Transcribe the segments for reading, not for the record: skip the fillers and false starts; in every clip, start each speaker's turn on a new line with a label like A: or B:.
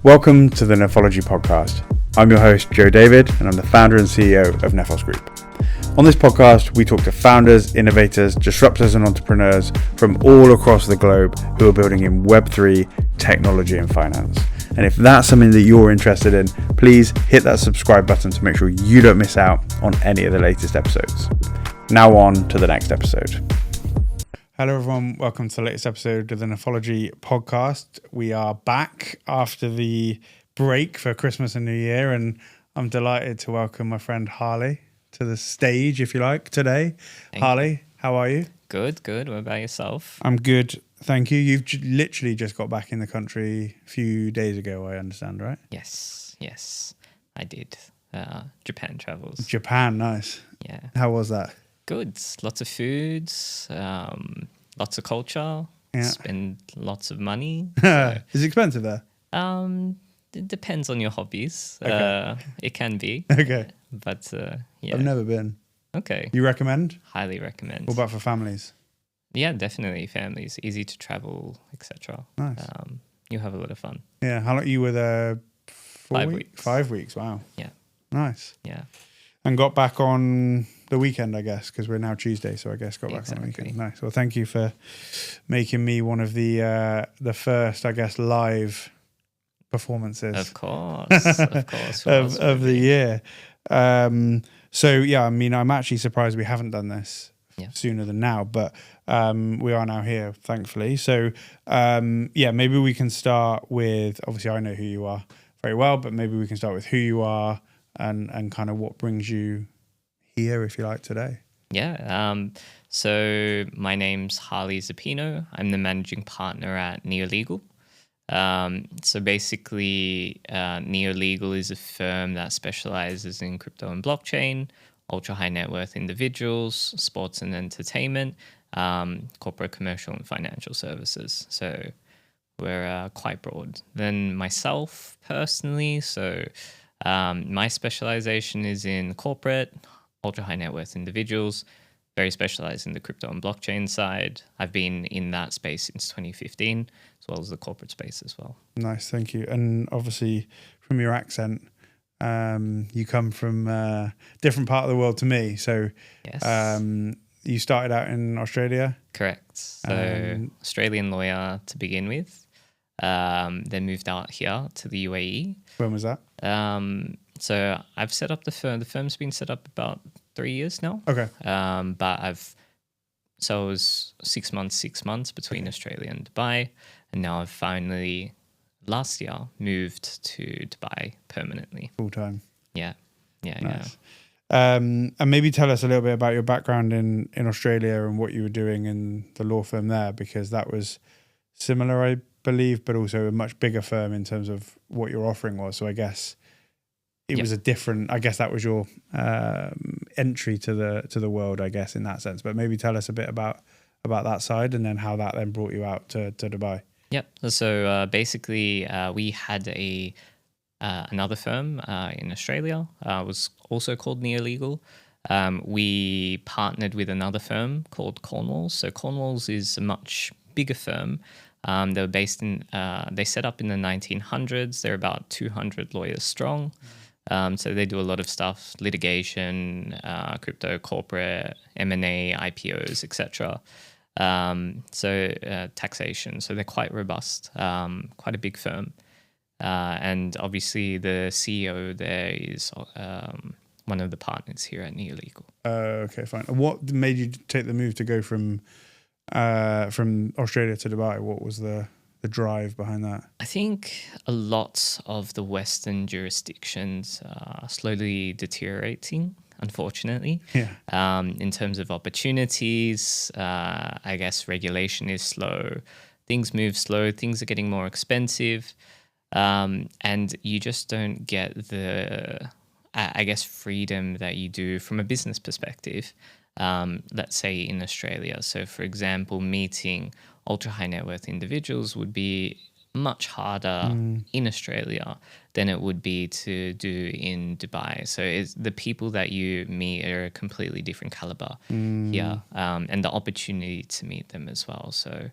A: Welcome to the Nephology podcast. I'm your host, Joe David, and I'm the founder and CEO of Nephos Group. On this podcast, we talk to founders, innovators, disruptors, and entrepreneurs from all across the globe who are building in Web3, technology, and finance. And if that's something that you're interested in, please hit that subscribe button to make sure you don't miss out on any of the latest episodes. Now on to the next episode. Hello everyone, welcome to the latest episode of the Nephology podcast. We are back after the break for Christmas and New Year, and I'm delighted to welcome my friend Harly to the stage, if you like, today. Harly, how are you?
B: Good. What about yourself?
A: I'm good, thank you. You've literally just got back in the country a few days ago, I understand, right?
B: Yes, I did. Japan travels.
A: Japan, nice.
B: Yeah.
A: How was that?
B: Good. Lots of foods, lots of culture, spend lots of money. So,
A: Is it expensive there?
B: it depends on your hobbies.
A: Okay.
B: It can be.
A: Okay.
B: But yeah.
A: I've never been.
B: Okay.
A: You recommend?
B: Highly recommend.
A: What about for families?
B: Yeah, definitely. Families, easy to travel, etc.
A: Nice.
B: You have a lot of fun.
A: Yeah. How long you were there?
B: 5 weeks.
A: 5 weeks. Wow.
B: Yeah.
A: Nice.
B: Yeah.
A: And got back on the weekend, I guess, because we're now Tuesday, so I guess got back on the weekend. Nice. Well, thank you for making me one of the first, I guess, live performances.
B: Of course.
A: of the year. So yeah, I mean, I'm actually surprised we haven't done this sooner than now, but we are now here, thankfully. So yeah, maybe we can start with, obviously I know who you are very well, but maybe we can start with who you are and kind of what brings you here, if you like, today.
B: Yeah. So my name's Harly Zappino. I'm the managing partner at Neolegal. So basically, Neolegal is a firm that specializes in crypto and blockchain, ultra high net worth individuals, sports and entertainment, corporate, commercial, and financial services. So we're quite broad. Then myself personally, so my specialization is in corporate, ultra high net worth individuals, very specialized in the crypto and blockchain side. I've been in that space since 2015, as well as the corporate space as well. Nice,
A: thank you. And obviously from your accent, you come from a different part of the world to me. So
B: yes.
A: You started out in Australia?
B: Correct. So Australian lawyer to begin with. Then moved out here to the UAE.
A: When was that?
B: So I've set up the firm. The firm's been set up about 3 years now.
A: Okay.
B: But it was 6 months between Australia and Dubai. And now I've finally, last year, moved to Dubai permanently.
A: Full time.
B: Yeah.
A: Nice. And maybe tell us a little bit about your background in Australia and what you were doing in the law firm there, because that was similar, I believe, but also a much bigger firm in terms of what your offering was. So I guess it was a different, I guess that was your entry to the world, I guess, in that sense. But maybe tell us a bit about that side and then how that then brought you out to Dubai.
B: Yep. So basically we had another firm in Australia, was also called Neolegal. We partnered with another firm called Cornwalls. So Cornwalls is a much bigger firm. They were based in, they set up in the 1900s. They're about 200 lawyers strong. So they do a lot of stuff, litigation, crypto, corporate, M&A, IPOs, etc. So taxation. So they're quite robust, quite a big firm. And obviously the CEO there is one of the partners here at Neolegal.
A: Okay, fine. What made you take the move to go from Australia to Dubai? What was the drive behind that?
B: I think a lot of the Western jurisdictions are slowly deteriorating, unfortunately.
A: Yeah.
B: In terms of opportunities, I guess regulation is slow. Things move slow. Things are getting more expensive. And you just don't get the, I guess, freedom that you do from a business perspective. Let's say in Australia. So for example, meeting ultra high net worth individuals would be much harder in Australia than it would be to do in Dubai. So the people that you meet are a completely different caliber here, and the opportunity to meet them as well. So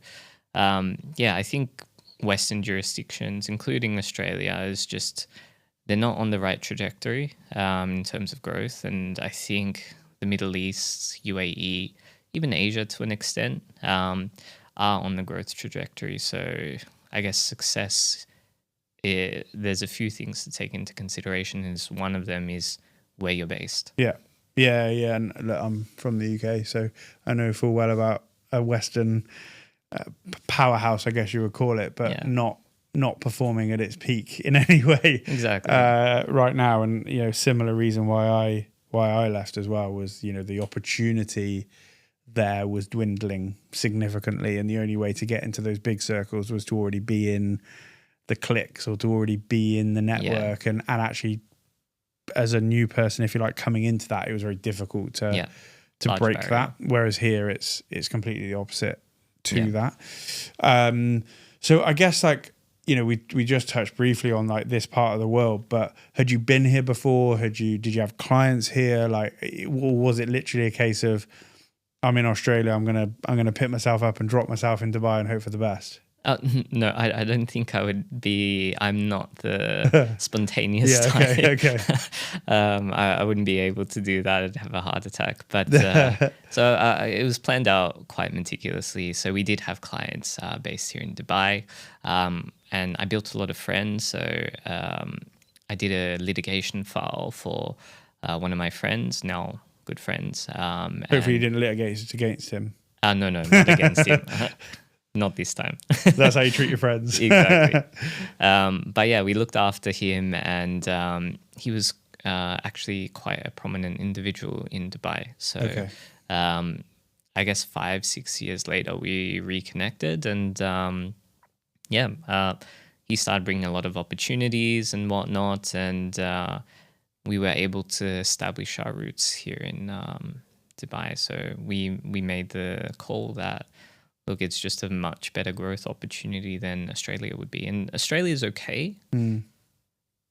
B: I think Western jurisdictions, including Australia, is just they're not on the right trajectory in terms of growth. And I think the Middle East, UAE, even Asia to an extent, are on the growth trajectory. So I guess success, there's a few things to take into consideration. Is one of them is where you're based.
A: Yeah. And look, I'm from the UK, so I know full well about a Western powerhouse, I guess you would call it, but not performing at its peak in any way.
B: Exactly.
A: Right now, and similar reason why I left as well was the opportunity there was dwindling significantly, and the only way to get into those big circles was to already be in the cliques or to already be in the network, and actually as a new person, if you like, coming into that, it was very difficult to break that. Whereas here, it's completely the opposite to that. So I guess we just touched briefly on this part of the world, but had you been here before? Did you have clients here? Or was it literally a case of, I'm in Australia, I'm gonna pick myself up and drop myself in Dubai and hope for the best?
B: No, I don't think I would be. I'm not the spontaneous type.
A: Okay.
B: I wouldn't be able to do that. I'd have a heart attack. But so it was planned out quite meticulously. So we did have clients based here in Dubai, and I built a lot of friends. So I did a litigation file for one of my friends, now good friends.
A: Hopefully you didn't litigate against him.
B: No, not against him. Not this time.
A: That's how you treat your friends.
B: Exactly. But yeah, we looked after him, and he was actually quite a prominent individual in Dubai. So I guess 5-6 years later, we reconnected, and he started bringing a lot of opportunities and whatnot, and we were able to establish our roots here in Dubai. So we made the call that, look, it's just a much better growth opportunity than Australia would be. And Australia is okay.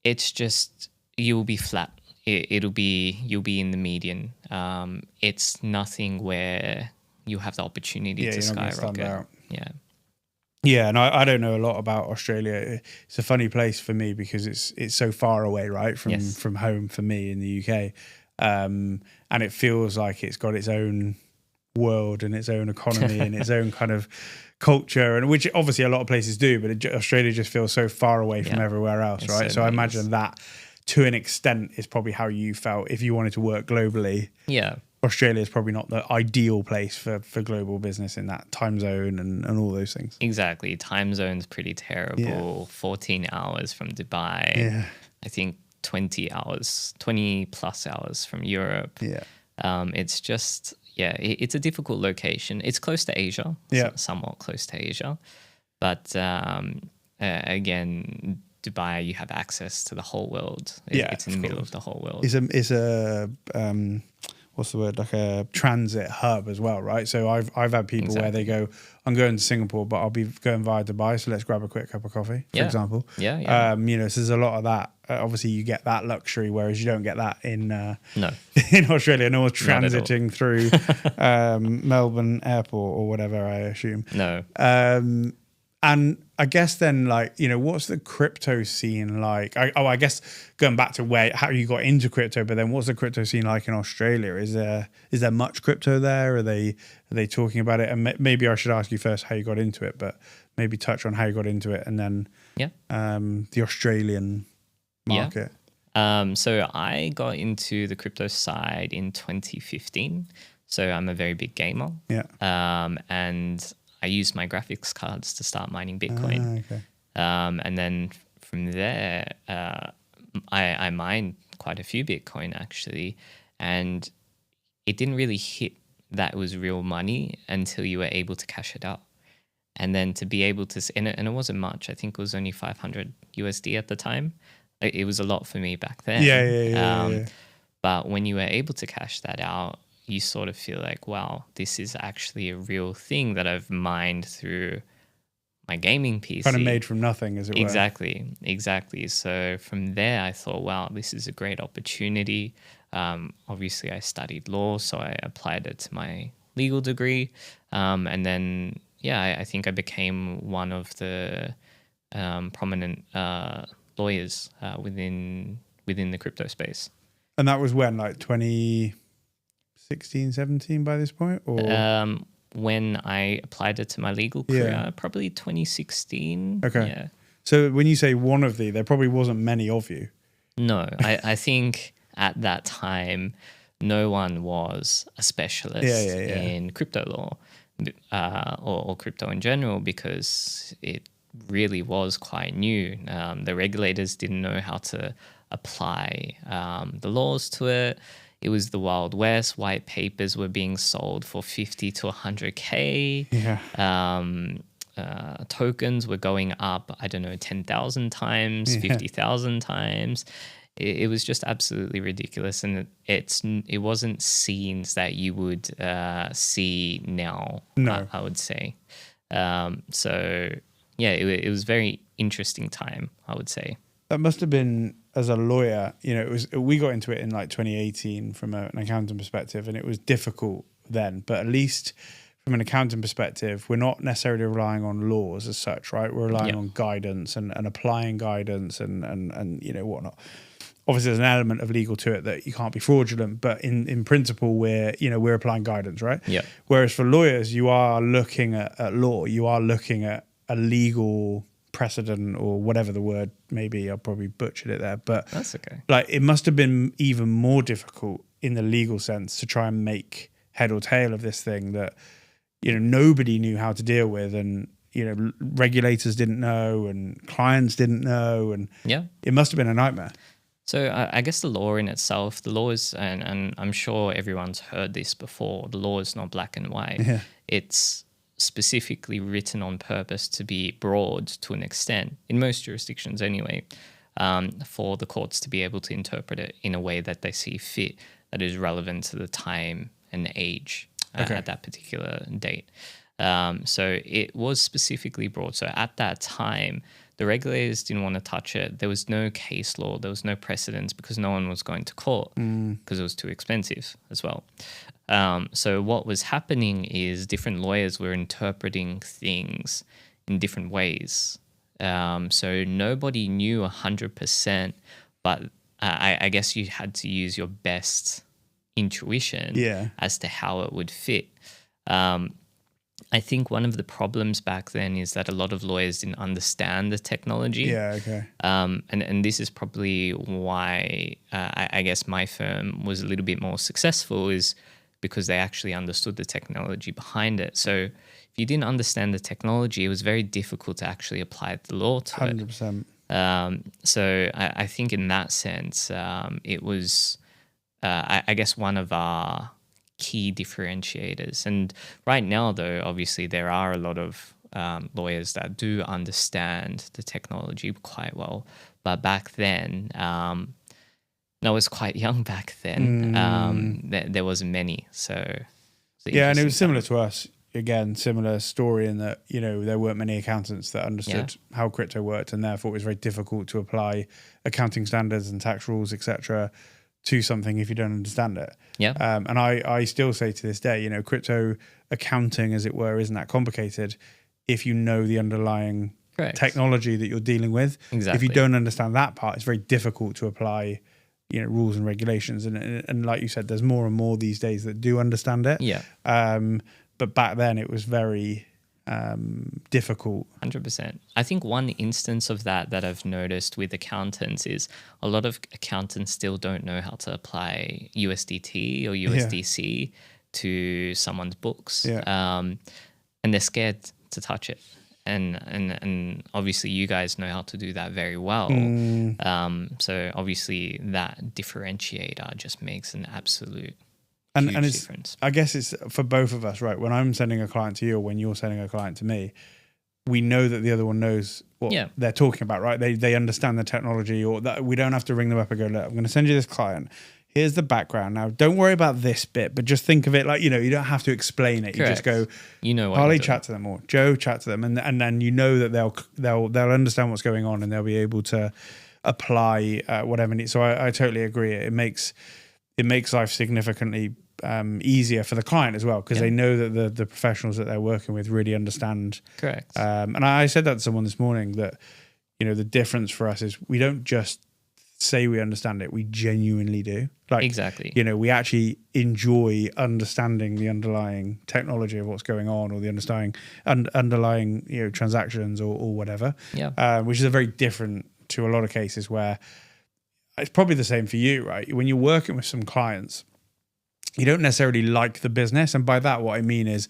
B: It's just you'll be flat. You'll be in the median. It's nothing where you have the opportunity to skyrocket.
A: Yeah, and I don't know a lot about Australia. It's a funny place for me because it's so far away, right, from home for me in the UK, and it feels like it's got its own world and its own economy and its own kind of culture, and which obviously a lot of places do, but Australia just feels so far away from everywhere else, right? So I imagine that to an extent is probably how you felt if you wanted to work globally.
B: Yeah.
A: Australia is probably not the ideal place for global business in that time zone and all those things.
B: Exactly. Time zone's pretty terrible. 14 hours from Dubai.
A: Yeah.
B: I think 20 plus hours from Europe.
A: Yeah.
B: It's just, it's a difficult location. It's close to Asia, somewhat close to Asia. But again, Dubai, you have access to the whole world. It's in the middle of the whole world.
A: It's a what's the word, like a transit hub as well, right? So I've had people where they go, I'm going to Singapore, but I'll be going via Dubai, so let's grab a quick cup of coffee, for example.
B: So
A: there's a lot of that. Obviously, you get that luxury, whereas you don't get that in in Australia. No one's transiting through Melbourne Airport or whatever, I assume.
B: No.
A: And I guess then, what's the crypto scene like? I guess going back to how you got into crypto, but then what's the crypto scene like in Australia? Is there much crypto there? Are they talking about it? And maybe I should ask you first how you got into it, but maybe touch on how you got into it, and then the Australian market.
B: So I got into the crypto side in 2015. So I'm a very big gamer. And I used my graphics cards to start mining Bitcoin. And then from there, I mined quite a few Bitcoin actually. And it didn't really hit that it was real money until you were able to cash it out. And then to be able to, and it wasn't much. I think it was only 500 USD at the time. It was a lot for me back then. But when you were able to cash that out, you sort of feel like, wow, this is actually a real thing that I've mined through my gaming PC.
A: Kind of made from nothing, as it were.
B: Exactly. So from there, I thought, wow, this is a great opportunity. Obviously, I studied law, so I applied it to my legal degree. And then, I think I became one of the prominent lawyers within the crypto space.
A: And that was when, like 2016, 17 by this point? Or
B: When I applied it to my legal career, probably 2016.
A: Okay.
B: Yeah.
A: So when you say one of there probably wasn't many of you.
B: No, I think at that time, no one was a specialist in crypto law or crypto in general, because it really was quite new. The regulators didn't know how to apply the laws to it. It was the Wild West. White papers were being sold for 50 to 100K.
A: Yeah.
B: Tokens were going up, 10,000 times, 50,000 times. It was just absolutely ridiculous, and it wasn't scenes that you would see now.
A: No.
B: I would say. So yeah, it was a very interesting time, I would say.
A: That must have been, as a lawyer, we got into it in like 2018 from an accounting perspective, and it was difficult then, but at least from an accounting perspective, we're not necessarily relying on laws as such, right? We're relying on guidance and applying guidance and whatnot. Obviously, there's an element of legal to it that you can't be fraudulent, but in principle, we're applying guidance, right?
B: Yeah.
A: Whereas for lawyers, you are looking at law, you are looking at a legal precedent or whatever the word may be. I'll probably butchered it there, but
B: that's okay.
A: Like, it must have been even more difficult in the legal sense to try and make head or tail of this thing that nobody knew how to deal with, and regulators didn't know, and clients didn't know, and it must have been a nightmare.
B: So I guess the law in itself, the law is, and I'm sure everyone's heard this before, the law is not black and white.
A: Yeah.
B: It's specifically written on purpose to be broad to an extent, in most jurisdictions anyway, for the courts to be able to interpret it in a way that they see fit, that is relevant to the time and the age at that particular date. So it was specifically broad. So at that time, the regulators didn't want to touch it. There was no case law. There was no precedence, because no one was going to court because it was too expensive as well. So what was happening is different lawyers were interpreting things in different ways. So nobody knew 100%, but I guess you had to use your best intuition as to how it would fit. I think one of the problems back then is that a lot of lawyers didn't understand the technology.
A: Yeah, okay.
B: And this is probably why I guess my firm was a little bit more successful, is because they actually understood the technology behind it. So if you didn't understand the technology, it was very difficult to actually apply the law to
A: 100%.
B: it. So I think in that sense, it was, I guess, one of our key differentiators. And right now, though, obviously there are a lot of lawyers that do understand the technology quite well. But back then, I was quite young back then. There wasn't many. So
A: and it was similar to us. Again, similar story in that, there weren't many accountants that understood how crypto worked, and therefore it was very difficult to apply accounting standards and tax rules, etc., to something if you don't understand it.
B: Yeah.
A: And I still say to this day, crypto accounting, as it were, isn't that complicated if you know the underlying technology that you're dealing with.
B: Exactly.
A: If you don't understand that part, it's very difficult to apply, rules and regulations. And like you said, there's more and more these days that do understand it.
B: Yeah.
A: But back then it was very difficult.
B: 100%. I think one instance of that I've noticed with accountants is a lot of accountants still don't know how to apply USDT or USDC to someone's books. And they're scared to touch it. And obviously you guys know how to do that very well. So obviously that differentiator just makes an absolute huge
A: it's
B: difference.
A: I guess it's for both of us, right? When I'm sending a client to you or when you're sending a client to me, we know that the other one knows what they're talking about, right? They understand the technology, or that we don't have to ring them up and go, look, I'm going to send you this client. Here's the background. Now, don't worry about this bit, but just think of it like, you don't have to explain it.
B: Correct.
A: You just go,
B: what
A: Harly, chat to them, or Joe, chat to them. And then that they'll understand what's going on, and they'll be able to apply whatever needs. So I totally agree. It makes life significantly easier for the client as well, because they know that the professionals that they're working with really understand.
B: Correct.
A: And I said that to someone this morning, that the difference for us is we don't just say we understand it, we genuinely do. Like,
B: Exactly.
A: We actually enjoy understanding the underlying technology of what's going on, or the underlying transactions or whatever.
B: Yeah.
A: Which is a very different to a lot of cases where it's probably the same for you, right? When you're working with some clients, you don't necessarily like the business. And by that, what I mean is,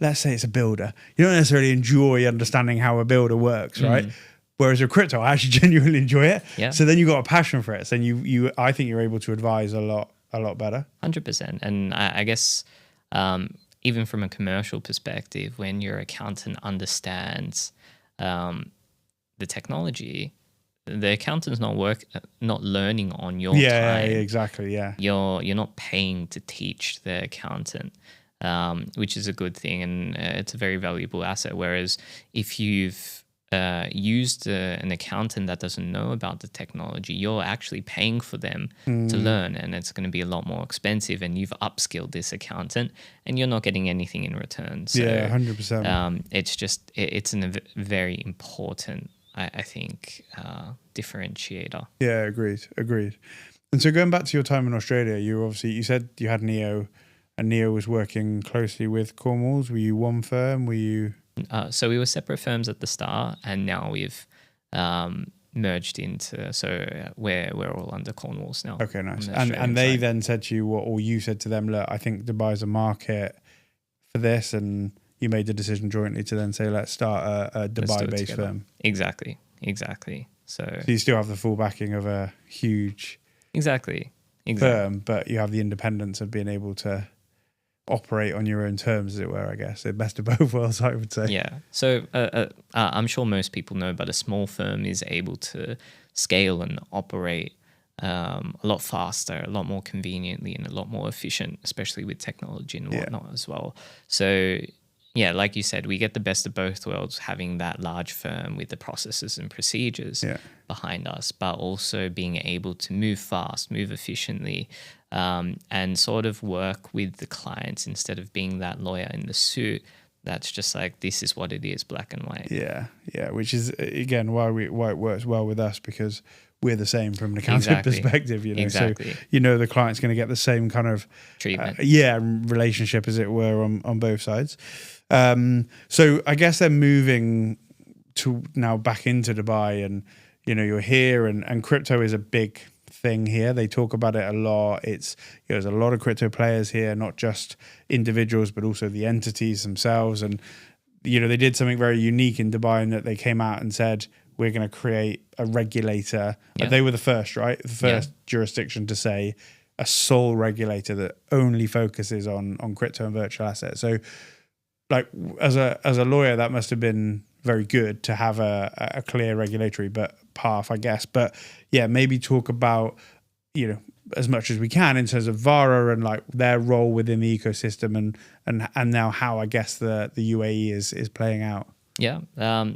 A: let's say it's a builder. You don't necessarily enjoy understanding how a builder works, right? Whereas with crypto, I actually genuinely enjoy it.
B: Yeah.
A: So then you got a passion for it. So then I think you're able to advise a lot better.
B: 100%. And I guess even from a commercial perspective, when your accountant understands the technology, the accountant's not learning on your time.
A: Yeah, exactly. Yeah.
B: You're not paying to teach the accountant, which is a good thing, and it's a very valuable asset. Whereas if you've used an accountant that doesn't know about the technology, you're actually paying for them to learn, and it's going to be a lot more expensive, and you've upskilled this accountant and you're not getting anything in return. So,
A: 100%.
B: It's a very important, I think, differentiator.
A: Yeah, agreed. And so going back to your time in Australia, you said you had Neo, and Neo was working closely with Cornwalls. Were you one firm? Were you...
B: So we were separate firms at the start, and now we've merged into. So we're all under Cornwalls now.
A: Okay, nice. And they then said to you, or you said to them, look, I think Dubai's a market for this, and you made the decision jointly to then say, let's start a Dubai-based firm.
B: Exactly. So
A: you still have the full backing of a huge firm, but you have the independence of being able to operate on your own terms, as it were, I guess. The best of both worlds, I would say.
B: Yeah. So I'm sure most people know, but a small firm is able to scale and operate a lot faster, a lot more conveniently, and a lot more efficient, especially with technology and whatnot as well. So, yeah, like you said, we get the best of both worlds, having that large firm with the processes and procedures behind us, but also being able to move fast, move efficiently, and sort of work with the clients instead of being that lawyer in the suit that's just like, this is what it is, black and white.
A: Yeah, which is, again, why it works well with us, because we're the same from an accounting perspective,
B: Exactly.
A: So the client's going to get the same kind of
B: treatment,
A: relationship, as it were, on both sides. So I guess they're moving to now back into Dubai, and you're here, and crypto is a big thing here. They talk about it a lot. It's there's a lot of crypto players here, not just individuals, but also the entities themselves. And they did something very unique in Dubai, in that they came out and said, we're going to create a regulator. They were the first, right? The first jurisdiction to say a sole regulator that only focuses on crypto and virtual assets. So, like, as a lawyer, that must have been very good to have a clear regulatory path, I guess. But yeah, maybe talk about, as much as we can in terms of VARA and like their role within the ecosystem, and now how, I guess, the UAE is playing out.
B: Yeah.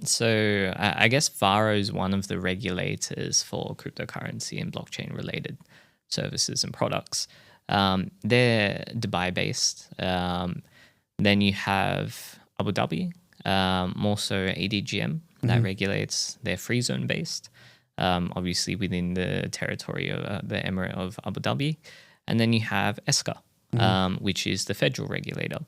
B: So I guess VARA is one of the regulators for cryptocurrency and blockchain related services and products. They're Dubai based. Then you have Abu Dhabi, more so ADGM that regulates. They're free zone based, obviously within the territory of the Emirate of Abu Dhabi. And then you have ESCA, which is the federal regulator.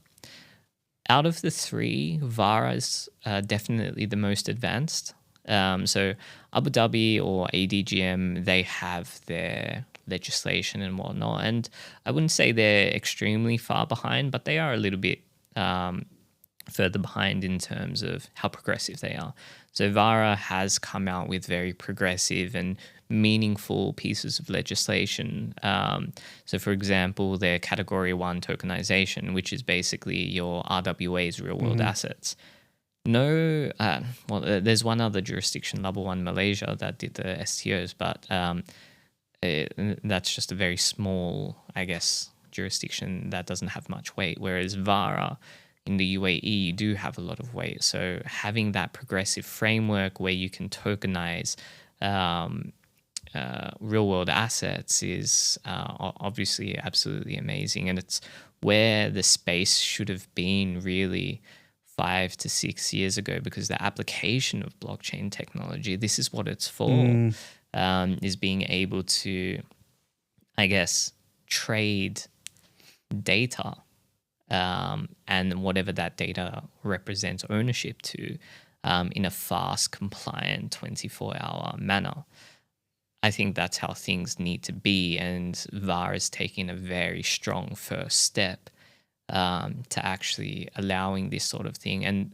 B: Out of the three, VARA is definitely the most advanced. So Abu Dhabi or ADGM, they have their legislation and whatnot. And I wouldn't say they're extremely far behind, but they are a little bit further behind in terms of how progressive they are. So VARA has come out with very progressive and meaningful pieces of legislation. So for example, their Category 1 tokenization, which is basically your RWA's real-world assets. There's one other jurisdiction, Level 1 Malaysia, that did the STOs, but that's just a very small, I guess, jurisdiction that doesn't have much weight, whereas VARA in the UAE, you do have a lot of weight. So having that progressive framework where you can tokenize real-world assets is obviously absolutely amazing, and it's where the space should have been really 5 to 6 years ago, because the application of blockchain technology, this is what it's for, is being able to, I guess, trade data and whatever that data represents ownership to in a fast, compliant, 24-hour manner. I think that's how things need to be, and VARA is taking a very strong first step to actually allowing this sort of thing, and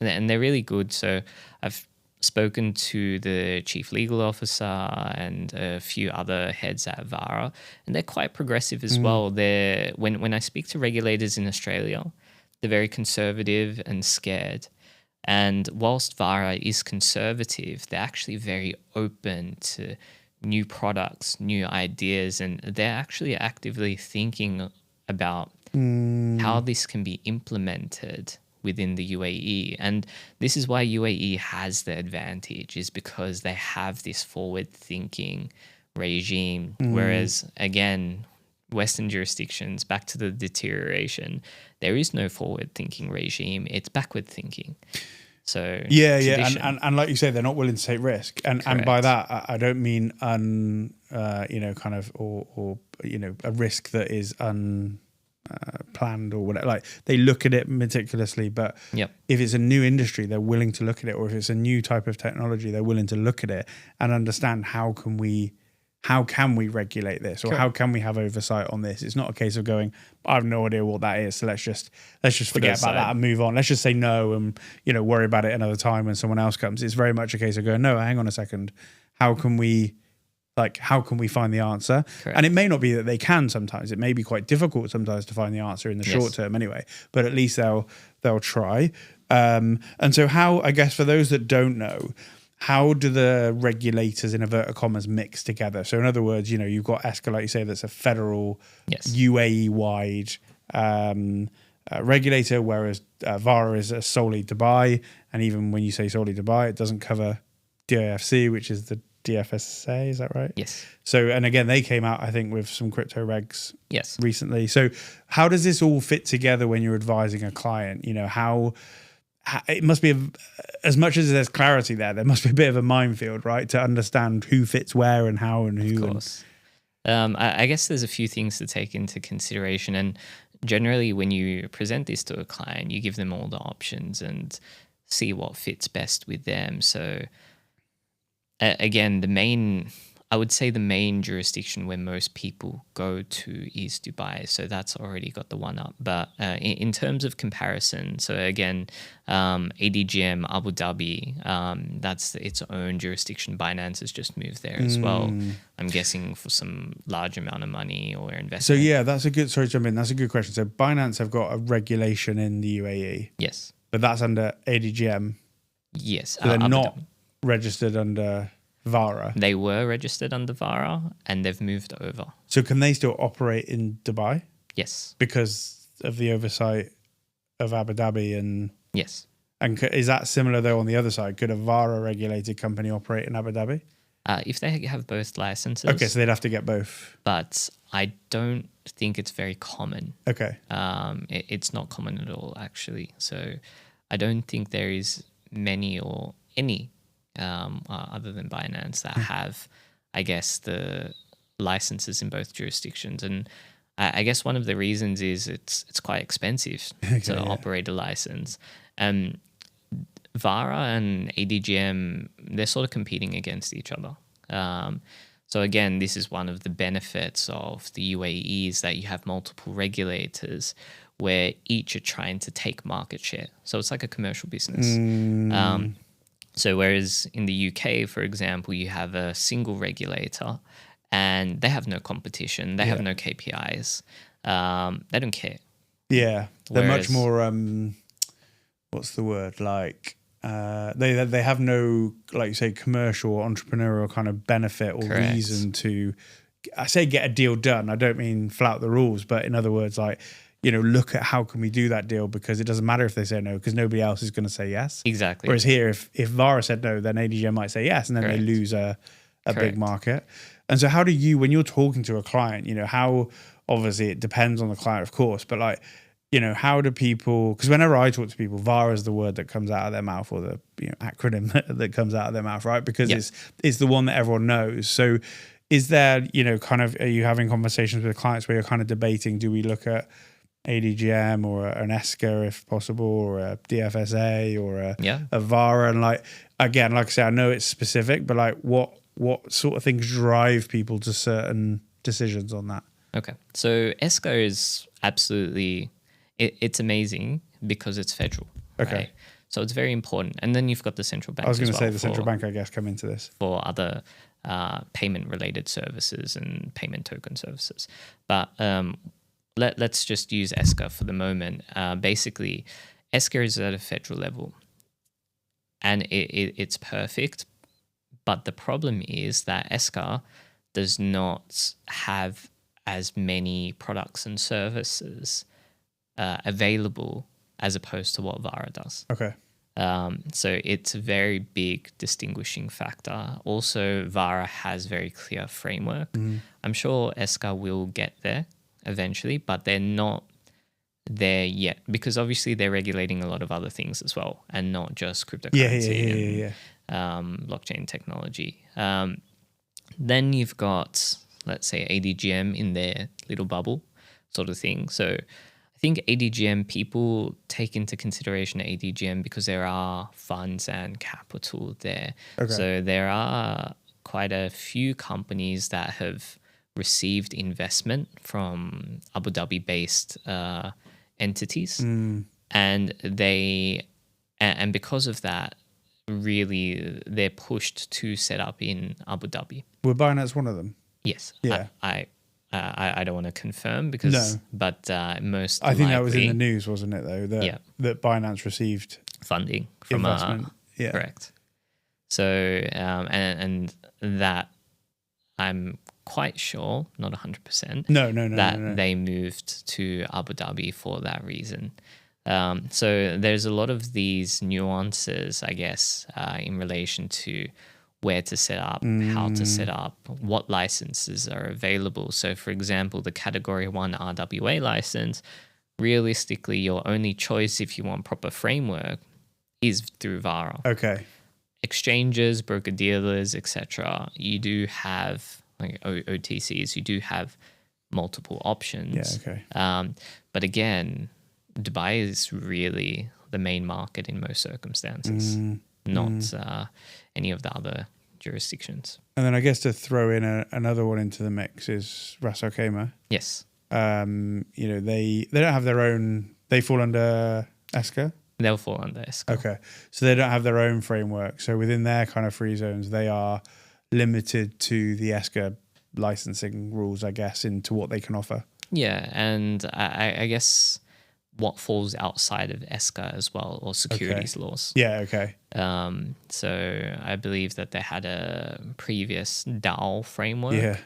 B: they're really good. So I've spoken to the chief legal officer and a few other heads at VARA, and they're quite progressive as well. They're when I speak to regulators in Australia, they're very conservative and scared. And whilst VARA is conservative, they're actually very open to new products, new ideas, and they're actually actively thinking about how this can be implemented within the UAE. And this is why UAE has the advantage, is because they have this forward-thinking regime, whereas, again, Western jurisdictions, back to the deterioration, there is no forward-thinking regime. It's backward-thinking. So
A: and like you say, they're not willing to take risk, and by that I don't mean a risk that is planned or whatever. Like, they look at it meticulously, but if it's a new industry, they're willing to look at it, or if it's a new type of technology, they're willing to look at it and understand how can we regulate this, or how can we have oversight on this. It's not a case of going, I have no idea what that is, so let's just forget about that and move on. Let's just say no and worry about it another time when someone else comes. It's very much a case of going, no, hang on a second, how can we find the answer? Correct. And it may not be that they can sometimes. It may be quite difficult sometimes to find the answer in the short term anyway, but at least they'll try. And so how, I guess, for those that don't know, how do the regulators, in inverted commas, mix together? So in other words, you've got ESCA, like you say, that's a federal UAE-wide regulator, whereas VARA is solely Dubai. And even when you say solely Dubai, it doesn't cover DIFC, which is the DFSA, is that right?
B: Yes.
A: So, and again, they came out, I think, with some crypto regs recently. So how does this all fit together when you're advising a client? How it must be, as much as there's clarity there must be a bit of a minefield, right? To understand who fits where and how and who.
B: Of course. I guess there's a few things to take into consideration. And generally, when you present this to a client, you give them all the options and see what fits best with them. So again, I would say the main jurisdiction where most people go to is Dubai. So that's already got the one up. But in terms of comparison, so again, ADGM, Abu Dhabi, that's its own jurisdiction. Binance has just moved there as well. I'm guessing for some large amount of money or investment.
A: So yeah, that's a good question. So Binance have got a regulation in the UAE.
B: Yes.
A: But that's under ADGM.
B: Yes.
A: So they're not registered under VARA.
B: They were registered under VARA and they've moved over.
A: So can they still operate in Dubai?
B: Yes.
A: Because of the oversight of Abu Dhabi and...
B: Yes.
A: And is that similar though on the other side? Could a VARA regulated company operate in Abu Dhabi?
B: If they have both licenses.
A: Okay, so they'd have to get both.
B: But I don't think it's very common.
A: Okay.
B: It's not common at all, actually. So I don't think there is many or any other than Binance that have, I guess, the licenses in both jurisdictions. And I guess one of the reasons is it's quite expensive to operate a license. VARA and ADGM, they're sort of competing against each other. So again, this is one of the benefits of the UAE is that you have multiple regulators where each are trying to take market share. So it's like a commercial business. So whereas in the UK, for example, you have a single regulator and they have no competition, they have no KPIs, they don't care.
A: Yeah, they're much more, what's the word, like, they have no, like you say, commercial or entrepreneurial kind of benefit or reason to, I say get a deal done. I don't mean flout the rules, but in other words, like, look at how can we do that deal, because it doesn't matter if they say no, because nobody else is going to say yes.
B: Exactly.
A: Whereas here, if VARA said no, then ADGM might say yes, and then they lose a big market. And so how do you, when you're talking to a client, how, obviously it depends on the client, of course, but like, how do people, because whenever I talk to people, VARA is the word that comes out of their mouth, or the acronym that comes out of their mouth, right? Because it's the one that everyone knows. So is there, kind of, are you having conversations with clients where you're kind of debating, do we look at ADGM or an ESCA if possible, or a DFSA or a VARA? And like, again, like I say, I know it's specific, but like what sort of things drive people to certain decisions on that?
B: Okay. So ESCA is absolutely, it's amazing because it's federal.
A: Okay.
B: Right? So it's very important. And then you've got the central bank.
A: I was going to say the central bank, I guess, come into this.
B: For other payment-related services and payment token services. But let's just use ESCA for the moment. Basically, ESCA is at a federal level. And it's perfect. But the problem is that ESCA does not have as many products and services available as opposed to what VARA does.
A: Okay.
B: So it's a very big distinguishing factor. Also, VARA has very clear framework. I'm sure ESCA will get there eventually, but they're not there yet because obviously they're regulating a lot of other things as well, and not just cryptocurrency and blockchain technology. Then you've got, let's say, ADGM in their little bubble sort of thing. So I think ADGM, people take into consideration ADGM because there are funds and capital there.
A: Okay.
B: So there are quite a few companies that have received investment from Abu Dhabi-based entities. And because of that, really, they're pushed to set up in Abu Dhabi.
A: Were Binance one of them?
B: Yes.
A: Yeah.
B: I don't want to confirm because, but most
A: I think
B: likely,
A: that was in the news, wasn't it? Though that Binance received
B: funding from
A: investment.
B: Correct. So and that I'm quite sure, not 100%.
A: No.
B: They moved to Abu Dhabi for that reason. So there's a lot of these nuances, I guess, in relation to where to set up, how to set up, what licenses are available. So, for example, the Category 1 RWA license, realistically, your only choice if you want proper framework is through VARA.
A: Okay.
B: Exchanges, broker-dealers, etc. You do have, like OTCs, you do have multiple options.
A: Yeah, okay.
B: But again, Dubai is really the main market in most circumstances, not any of the other jurisdictions.
A: And then I guess to throw in another one into the mix is Ras Al Khaimah.
B: Yes.
A: They don't have their own. They fall under ESCA.
B: They'll fall under ESCA.
A: Okay, so they don't have their own framework. So within their kind of free zones, they are limited to the ESCA licensing rules, I guess, into what they can offer.
B: Yeah, and I guess what falls outside of ESCA as well, or securities laws.
A: Yeah, okay.
B: So I believe that they had a previous DAO framework,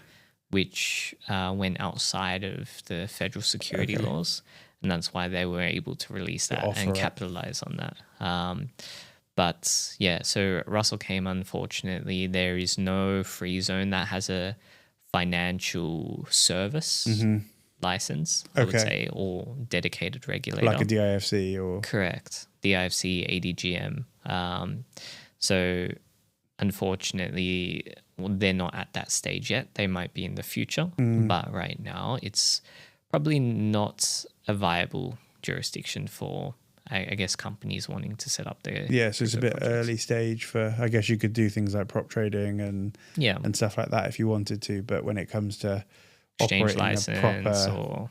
B: which went outside of the federal security laws, and that's why they were able to release that and capitalize on that. But yeah, so Ras Al Khaimah, unfortunately, there is no free zone that has a financial service license, I would say, or dedicated regulator.
A: Like a DIFC or...
B: Correct. DIFC, ADGM. So unfortunately, they're not at that stage yet. They might be in the future, but right now it's probably not a viable jurisdiction for, I guess, companies wanting to set up their...
A: Yeah, so it's a bit
B: projects.
A: early stage for... I guess you could do things like prop trading and stuff like that if you wanted to, but when it comes to
B: exchange license
A: proper,
B: or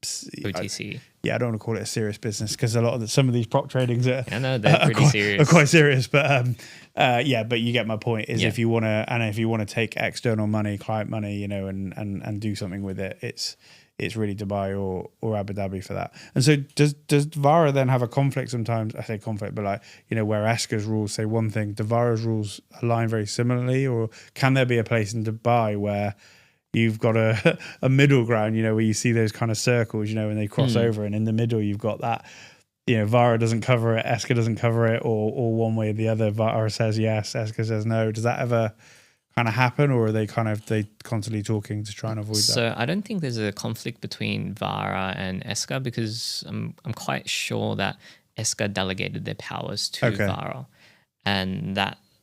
B: OTC.
A: I don't want to call it a serious business because a lot of some of these prop tradings
B: are
A: quite serious. But but you get my point. Is if you want to take external money, client money, and do something with it, it's really Dubai or Abu Dhabi for that. And so does VARA then have a conflict sometimes? I say conflict, but where ESCA's rules say one thing, do VARA's rules align very similarly, or can there be a place in Dubai where you've got a middle ground, where you see those kind of circles, when they cross over, and in the middle you've got that, VARA doesn't cover it, ESCA doesn't cover it, or one way or the other, VARA says yes, ESCA says no. Does that ever kind of happen, or are they constantly talking to try and avoid that?
B: So I don't think there's a conflict between VARA and ESCA, because I'm quite sure that ESCA delegated their powers to VARA, and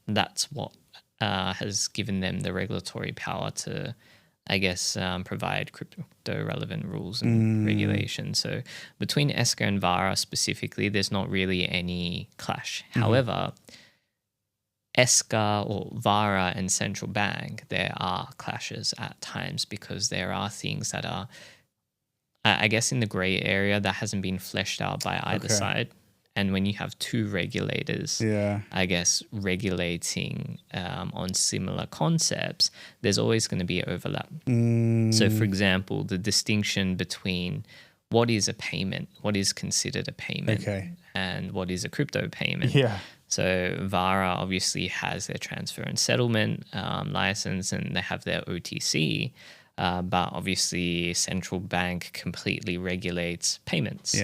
B: that's what has given them the regulatory power to, I guess, provide crypto-relevant rules and regulations. So between ESCA and VARA specifically, there's not really any clash. However, ESCA or VARA and central bank, there are clashes at times, because there are things that are, I guess, in the grey area that hasn't been fleshed out by either side. And when you have two regulators, I guess, regulating on similar concepts, there's always going to be overlap. So, for example, the distinction between what is a payment, what is considered a payment, and what is a crypto payment. So VARA obviously has their transfer and settlement license, and they have their OTC, but obviously central bank completely regulates payments.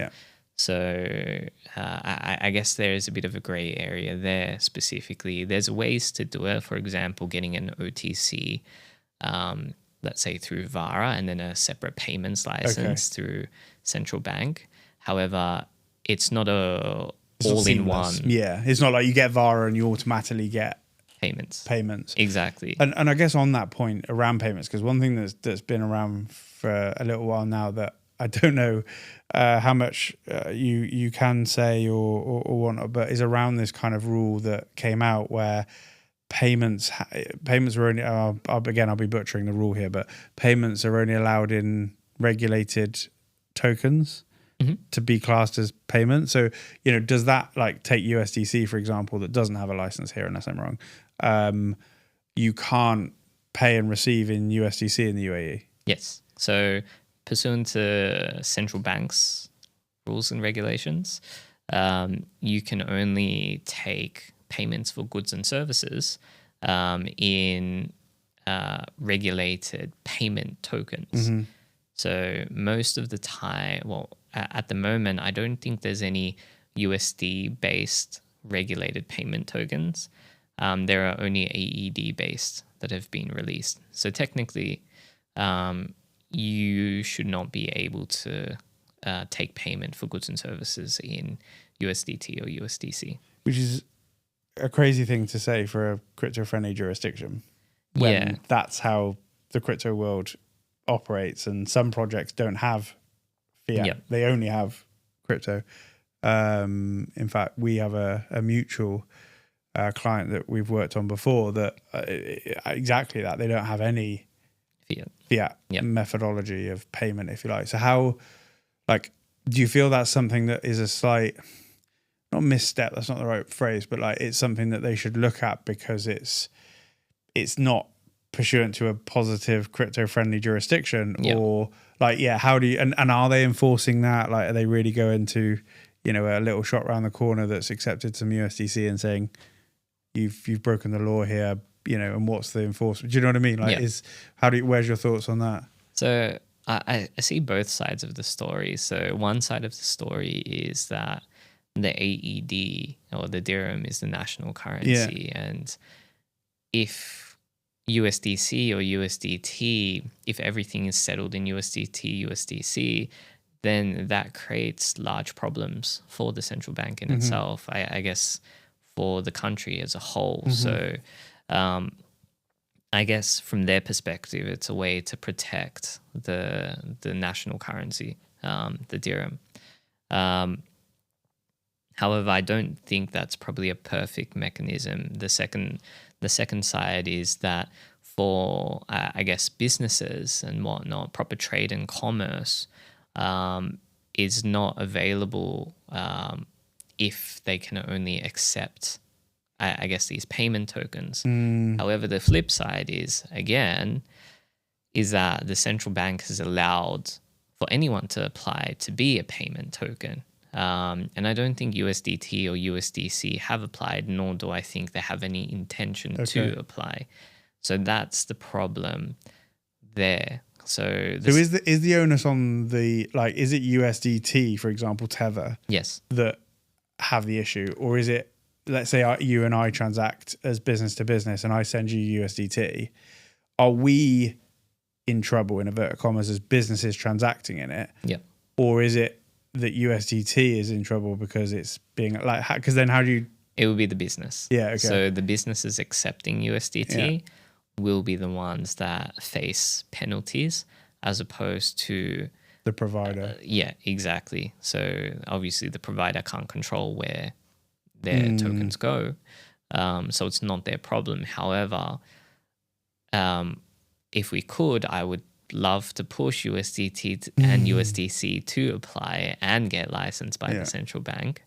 B: So I guess there is a bit of a grey area there specifically. There's ways to do it. For example, getting an OTC, let's say through VARA, and then a separate payments license through central bank. However, it's not all-in-one.
A: It's not like you get VARA and you automatically get payments.
B: Exactly.
A: And I guess on that point around payments, because one thing that's been around for a little while now that I don't know how much you can say or whatnot, but is around this kind of rule that came out where payments were only, again, I'll be butchering the rule here, but payments are only allowed in regulated tokens to be classed as payment. So, does that, like, take USDC, for example, that doesn't have a license here, unless I'm wrong, you can't pay and receive in USDC in the UAE?
B: Yes. So pursuant to central banks' rules and regulations, you can only take payments for goods and services in regulated payment tokens. So most of the time, at the moment, I don't think there's any USD-based regulated payment tokens. There are only AED-based that have been released. So technically, you should not be able to take payment for goods and services in USDT or USDC.
A: Which is a crazy thing to say for a crypto-friendly jurisdiction. When that's how the crypto world operates, and some projects don't have fiat. They only have crypto. In fact, we have a mutual client that we've worked on before that exactly that. They don't have any fiat methodology of payment, if you like. So how, like, do you feel that's something that is a slight, not misstep, that's not the right phrase, but like it's something that they should look at because it's not pursuant to a positive crypto-friendly jurisdiction, or like, how do you, and are they enforcing that? Like, are they really going to, a little shot around the corner that's accepted some USDC and saying, you've broken the law here, and what's the enforcement? Do you know what I mean? Like, where's your thoughts on that?
B: So I see both sides of the story. So one side of the story is that the AED or the dirham is the national currency, and if USDC or USDT, if everything is settled in USDT, USDC, then that creates large problems for the central bank in itself, I guess, for the country as a whole. So I guess from their perspective, it's a way to protect the national currency, the dirham. However, I don't think that's probably a perfect mechanism. The second side is that for, I guess, businesses and whatnot, proper trade and commerce is not available if they can only accept, I guess, these payment tokens. However, the flip side is that the central bank has allowed for anyone to apply to be a payment token. And I don't think USDT or USDC have applied, nor do I think they have any intention to apply. So that's the problem there. So
A: is the onus on the, like, is it USDT, for example, Tether?
B: Yes.
A: That have the issue, or is it let's say you and I transact as business to business and I send you USDT, are we in trouble in inverted commas as businesses transacting in it?
B: Yeah.
A: Or is it that USDT is in trouble because it's being like, because then how do you?
B: It would be the business.
A: Yeah. Okay.
B: So the businesses accepting USDT will be the ones that face penalties as opposed to
A: the provider.
B: Yeah, exactly. So obviously the provider can't control where their tokens go. So it's not their problem. However, if we could, I would love to push USDT and USDC to apply and get licensed by the central bank.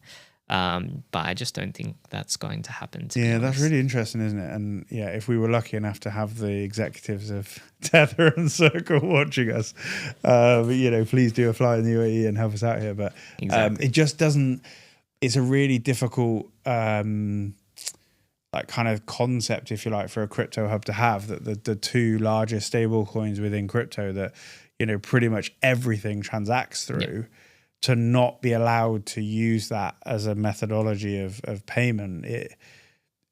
B: But I just don't think that's going to happen.
A: Yeah, that's really interesting, isn't it? And yeah, if we were lucky enough to have the executives of Tether and Circle watching us, please do apply in the UAE and help us out here. But it just doesn't. It's a really difficult like kind of concept, if you like, for a crypto hub to have, that the two largest stable coins within crypto that, pretty much everything transacts through, to not be allowed to use that as a methodology of payment.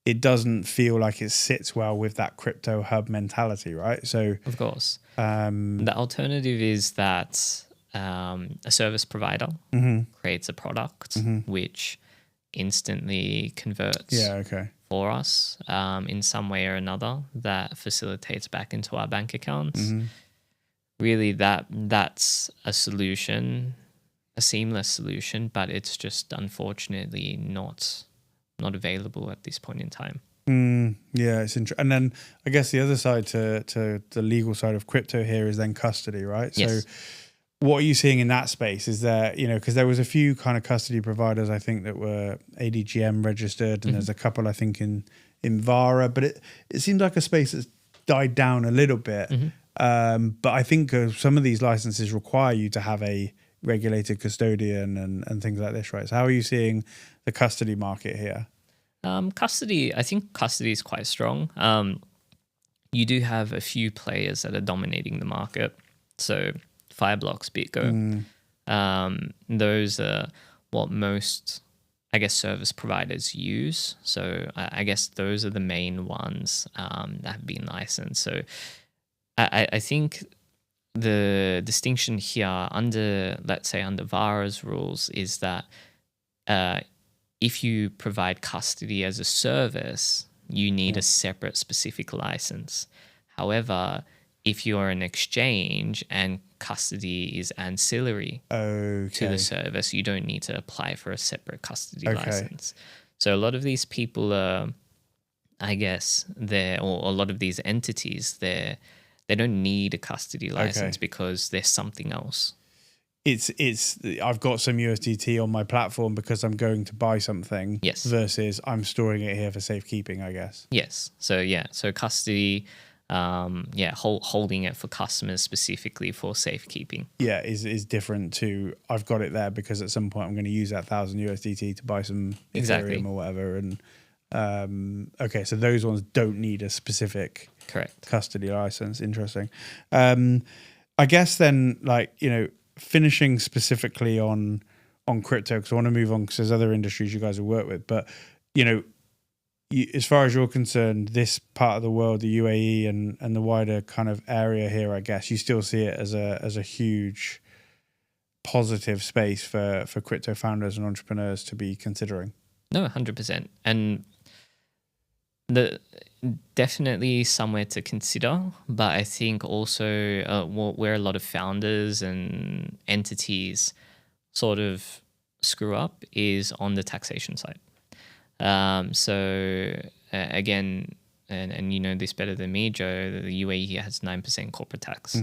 A: It doesn't feel like it sits well with that crypto hub mentality, right? So
B: of course, the alternative is that a service provider creates a product which instantly converts for us in some way or another that facilitates back into our bank accounts. Really, that's a solution, a seamless solution, but it's just unfortunately not available at this point in time.
A: Yeah, it's interesting. And then I guess the other side to the legal side of crypto here is then custody, right?
B: Yes.
A: So what are you seeing in that space? Is there, because there was a few kind of custody providers, I think, that were ADGM registered, and there's a couple, I think, in VARA, but it seems like a space that's died down a little bit. But I think some of these licenses require you to have a regulated custodian and things like this, right? So how are you seeing the custody market here?
B: Custody, I think custody is quite strong. You do have a few players that are dominating the market. So Fireblocks, BitGo, those are what most, I guess, service providers use. So I guess those are the main ones that have been licensed. So I think the distinction here under VARA's rules is that if you provide custody as a service, you need a separate specific license. However, if you're an exchange and custody is ancillary to the service, you don't need to apply for a separate custody license. So a lot of these people are, I guess, or a lot of these entities, they don't need a custody license because there's something else.
A: It's I've got some USDT on my platform because I'm going to buy something.
B: Yes.
A: Versus I'm storing it here for safekeeping, I guess.
B: Yes. So custody, holding it for customers specifically for safekeeping.
A: Yeah, is different to I've got it there because at some point I'm going to use that 1,000 USDT to buy some Ethereum or whatever. And so those ones don't need a specific custody license. Interesting. I guess then, finishing specifically on crypto, because I want to move on because there's other industries you guys have worked with, but as far as you're concerned, this part of the world, the UAE and the wider kind of area here, I guess you still see it as a huge positive space for crypto founders and entrepreneurs to be considering.
B: No, 100%. And definitely somewhere to consider, but I think also where a lot of founders and entities sort of screw up is on the taxation side. Again, and you know this better than me, Joe, the UAE has 9% corporate tax.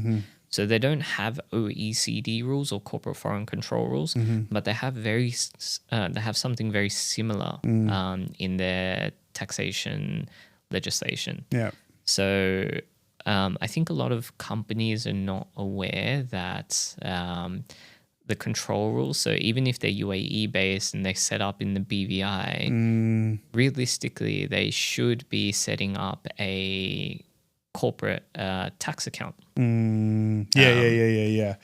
B: So they don't have OECD rules or corporate foreign control rules, but they have something very similar in their taxation legislation. Yeah. So I think a lot of companies are not aware that the control rules. So even if they're UAE based and they're set up in the BVI, realistically they should be setting up a corporate tax account.
A: Yeah.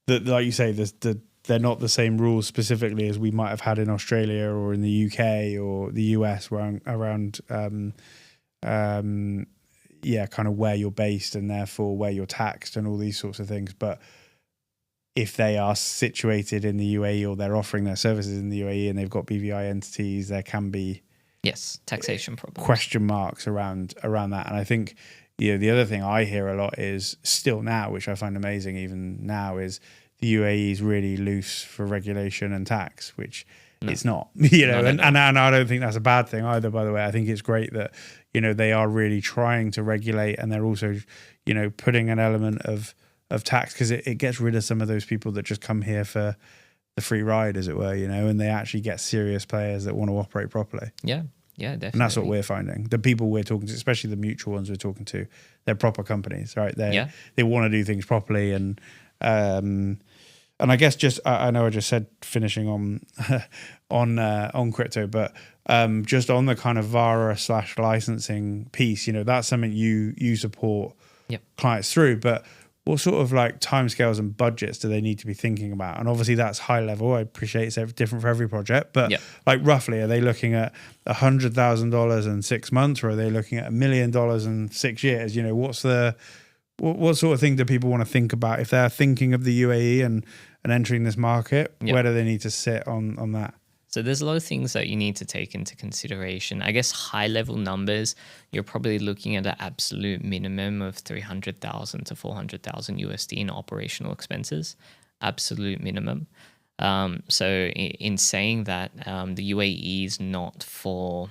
A: Like you say, the they're not the same rules specifically as we might have had in Australia or in the UK or the US, around kind of where you're based and therefore where you're taxed and all these sorts of things. But if they are situated in the UAE or they're offering their services in the UAE and they've got BVI entities, there can be
B: taxation problems,
A: question marks around that. And I think the other thing I hear a lot is still now, which I find amazing even now, is the UAE is really loose for regulation and tax, which it's not, and I don't think that's a bad thing either, by the way. I think it's great that, they are really trying to regulate, and they're also, putting an element of tax, because it gets rid of some of those people that just come here for the free ride, as it were, and they actually get serious players that want to operate properly.
B: Yeah, definitely.
A: And that's what we're finding. The people we're talking to, especially the mutual ones we're talking to, they're proper companies, right? They want to do things properly, and I guess I know I just said finishing on crypto, but just on the kind of VARA / licensing piece, that's something you support clients through. But what sort of like timescales and budgets do they need to be thinking about? And obviously that's high level. I appreciate it's different for every project, but like roughly, are they looking at $100,000 in 6 months, or are they looking at $1 million in 6 years? What sort of thing do people want to think about if they're thinking of the UAE and entering this market? Where do they need to sit on that?
B: So there's a lot of things that you need to take into consideration. I guess high level numbers, you're probably looking at an absolute minimum of 300,000 to 400,000 USD in operational expenses, absolute minimum. So in saying that, the UAE is not for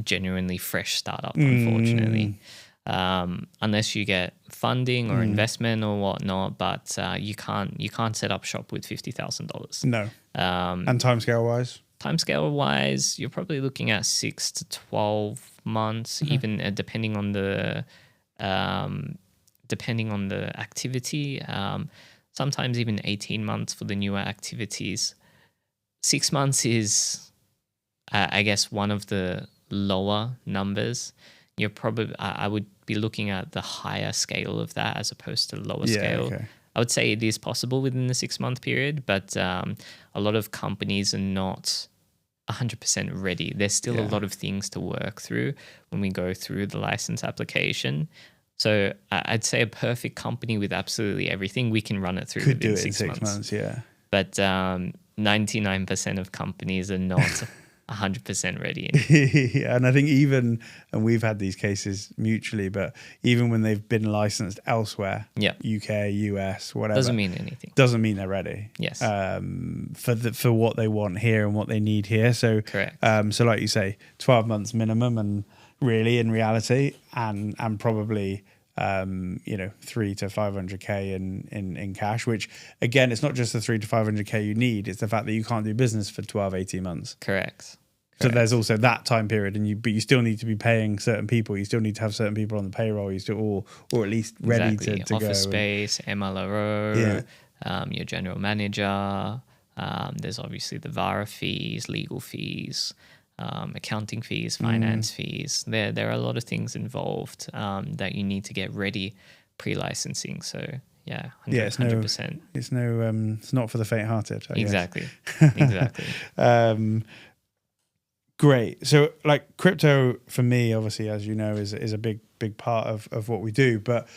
B: genuinely fresh startup, unfortunately. Unless you get funding or investment or whatnot, but you can't set up shop with $50,000.
A: No. And timescale wise,
B: you're probably looking at 6 to 12 months, even depending on the activity. Sometimes even 18 months for the newer activities. 6 months is, I guess, one of the lower numbers. You're probably, I would be looking at the higher scale of that as opposed to the lower scale. Okay. I would say it is possible within the 6 month period, but a lot of companies are not 100% ready. There's still a lot of things to work through when we go through the license application. So I'd say a perfect company with absolutely everything, we can run it through within 6 months. But 99% of companies are not 100% ready.
A: And I think we've had these cases mutually, but even when they've been licensed elsewhere, UK, US, whatever,
B: doesn't mean anything.
A: Doesn't mean they're ready.
B: Yes.
A: For what they want here and what they need here. So
B: correct.
A: So like you say, 12 months minimum, and really in reality, and probably 3 to 500k in cash, which again, it's not just the 3 to 500k you need, it's the fact that you can't do business for 12, 18 months.
B: Correct.
A: So there's also that time period, but you still need to be paying certain people. You still need to have certain people on the payroll. You still, or at least ready to go.
B: Office space, MLRO, your general manager. There's obviously the VARA fees, legal fees, accounting fees, finance fees. There are a lot of things involved that you need to get ready pre-licensing. So 100%.
A: It's not for the faint-hearted.
B: Exactly.
A: Great. So like crypto for me, obviously, as you know, is a big part of what we do. But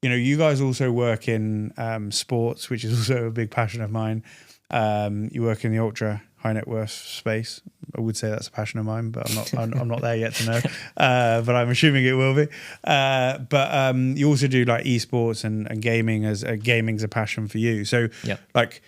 A: you guys also work in sports, which is also a big passion of mine. You work in the ultra high net worth space. I would say that's a passion of mine, but I'm not there yet to know. But I'm assuming it will be. But you also do like esports and gaming, as gaming's a passion for you. So like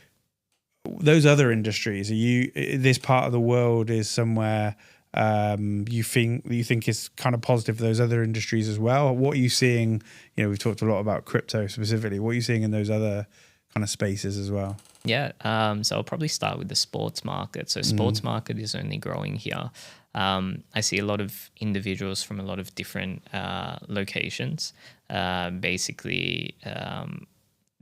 A: those other industries, this part of the world is somewhere you think is kind of positive for those other industries as well? What are you seeing? We've talked a lot about crypto specifically. What are you seeing in those other kind of spaces as well?
B: So I'll probably start with the sports market. So sports market is only growing here. I see a lot of individuals from a lot of different locations. Basically,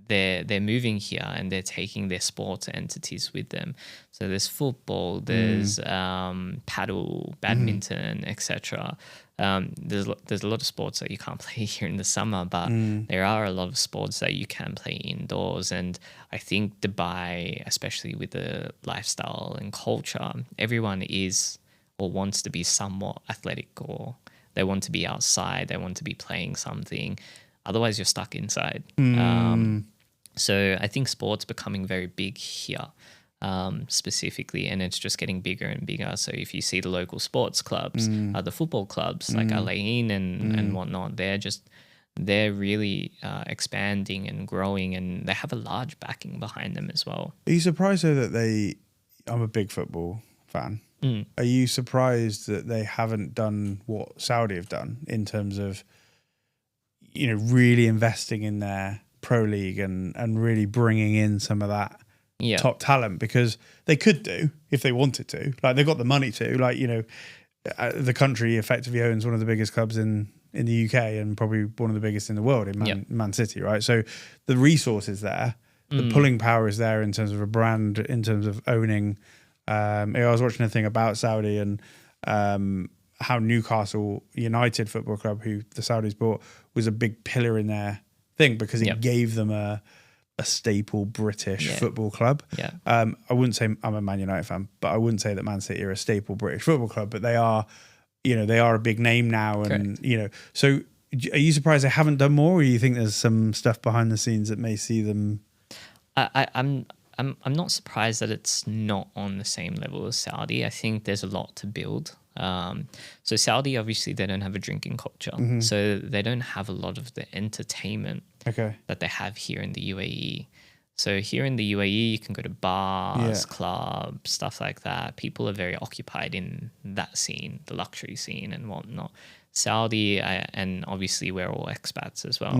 B: they're moving here and they're taking their sports entities with them. So there's football, there's paddle, badminton, etc. There's a lot of sports that you can't play here in the summer, but there are a lot of sports that you can play indoors. And I think Dubai, especially with the lifestyle and culture, everyone is or wants to be somewhat athletic, or they want to be outside, they want to be playing something. Otherwise, you're stuck inside. So I think sports becoming very big here, specifically, and it's just getting bigger and bigger. So if you see the local sports clubs, the football clubs like Al Ain and whatnot, they're really expanding and growing, and they have a large backing behind them as well.
A: Are you surprised though that I'm a big football fan. Are you surprised that they haven't done what Saudi have done in terms of, really investing in their pro league and really bringing in some of that top talent? Because they could do if they wanted to. Like, they've got the money to. Like, the country effectively owns one of the biggest clubs in the UK and probably one of the biggest in the world in Man City, right? So the resource is there. The pulling power is there in terms of a brand, in terms of owning. I was watching a thing about Saudi and how Newcastle United Football Club, who the Saudis bought, was a big pillar in their thing because it gave them a staple British football club. I wouldn't say I'm a Man United fan, but I wouldn't say that Man City are a staple British football club, but they are, they are a big name now. And, so are you surprised they haven't done more, or you think there's some stuff behind the scenes that may see them?
B: I'm not surprised that it's not on the same level as Saudi. I think there's a lot to build. So Saudi, obviously, they don't have a drinking culture. So they don't have a lot of the entertainment that they have here in the UAE. So here in the UAE, you can go to bars, clubs, stuff like that. People are very occupied in that scene, the luxury scene and whatnot. Saudi, and obviously we're all expats as well,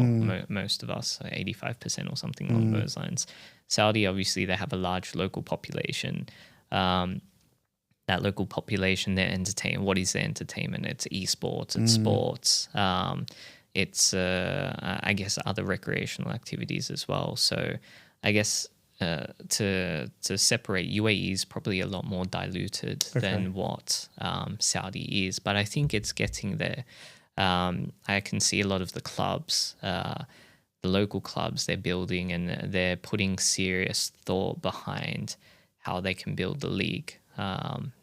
B: most of us, 85% or something along those lines. Saudi, obviously, they have a large local population. That local population, their entertainment. What is their entertainment? It's esports, it's sports. It's, I guess, other recreational activities as well. So I guess to separate, UAE is probably a lot more diluted than what Saudi is. But I think it's getting there. I can see a lot of the clubs, the local clubs, they're building and they're putting serious thought behind how they can build the league.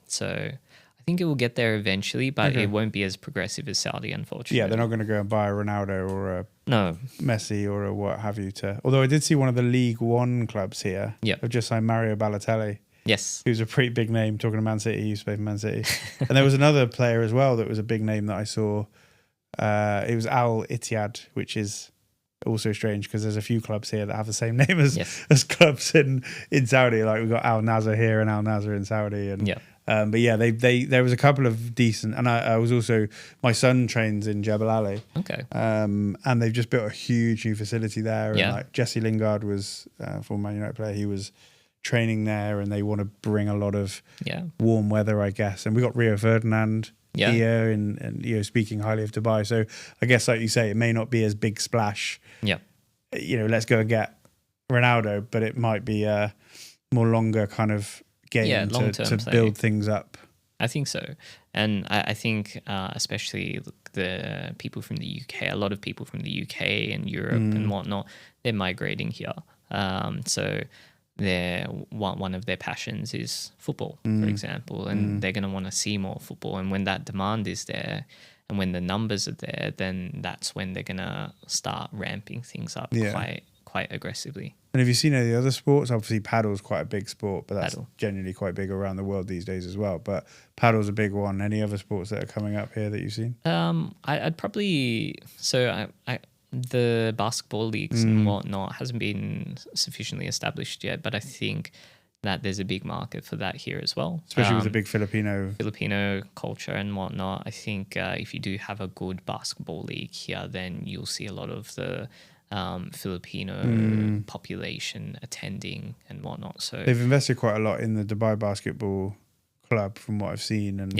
B: So I think it will get there eventually, but it won't be as progressive as Saudi, unfortunately.
A: Yeah, they're not going to go and buy a Ronaldo or a Messi or a what have you. Although I did see one of the League One clubs here have just signed Mario Balotelli.
B: Yes.
A: Who's a pretty big name, talking to Man City, he used to play for Man City. And there was another player as well that was a big name that I saw. It was Al Ittihad, which is also strange because there's a few clubs here that have the same name as clubs in Saudi. Like, we've got Al Nassr here and Al Nassr in Saudi. And but yeah, there was a couple of decent, and I was also, my son trains in Jebel Ali. And they've just built a huge new facility there. And like Jesse Lingard was a former Man United player. He was training there, and they want to bring a lot of warm weather, I guess. And we got Rio Ferdinand here, and speaking highly of Dubai. So I guess, like you say, it may not be as big splash. Let's go and get Ronaldo, but it might be a more longer kind of game to build things up.
B: I think so. And I think especially the people from the UK, a lot of people from the UK and Europe and whatnot, they're migrating here. So one of their passions is football, for example, and they're going to want to see more football. And when that demand is there and when the numbers are there, then that's when they're going to start ramping things up quite aggressively.
A: And have you seen any other sports? Obviously, paddle's quite a big sport, but that's generally quite big around the world these days as well. But paddle's a big one. Any other sports that are coming up here that you've seen?
B: I'd probably... So the basketball leagues and whatnot hasn't been sufficiently established yet, but I think that there's a big market for that here as well.
A: Especially with the big Filipino
B: culture and whatnot. I think if you do have a good basketball league here, then you'll see a lot of the Filipino population attending and whatnot. So
A: they've invested quite a lot in the Dubai Basketball Club from what I've seen, and